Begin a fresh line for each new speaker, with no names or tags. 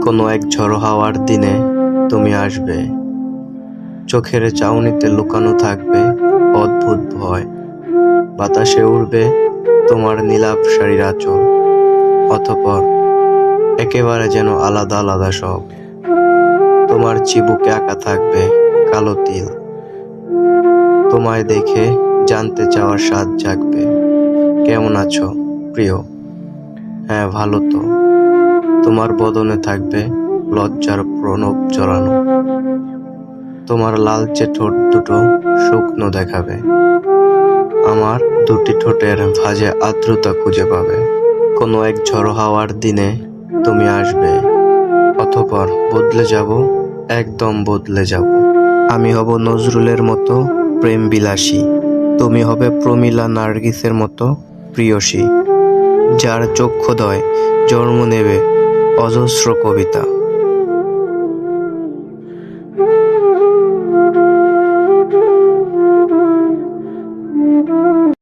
কোনো এক ঝড়ো হাওয়ার দিনে তুমি আসবে। চোখের চাউনিতে লুকানো থাকবে অদ্ভুত ভয়। বাতাসে উড়বে তোমার নীলাভ শাড়ির আঁচল, অতঃপর একেবারে যেন আলাদা আলাদা সব। তোমার চিবুকে আঁকা থাকবে কালো তিল। তোমায় দেখে জানতে চাওয়ার স্বাদ জাগবে। কেমন আছো প্রিয়? হ্যাঁ, ভালো তো। তোমার বদনে থাকবে লজ্জার প্রণব জড়ানো। তোমার লালচে ঠোঁট দুটো শুকনো দেখাবে। আমার দুটি ঠোঁটের ভাঁজে আর্দ্রতা খুঁজে পাবে। কোনো এক ঝড়ো হাওয়ার দিনে তুমি আসবে, অতঃপর বদলে যাব, একদম বদলে যাব। আমি হব নজরুলের মতো প্রেম বিলাসী, তুমি হবে প্রমীলা নার্গিসের মতো প্রিয়সী, যার চক্ষুদয় জন্ম নেবে অজস্র কবিতা।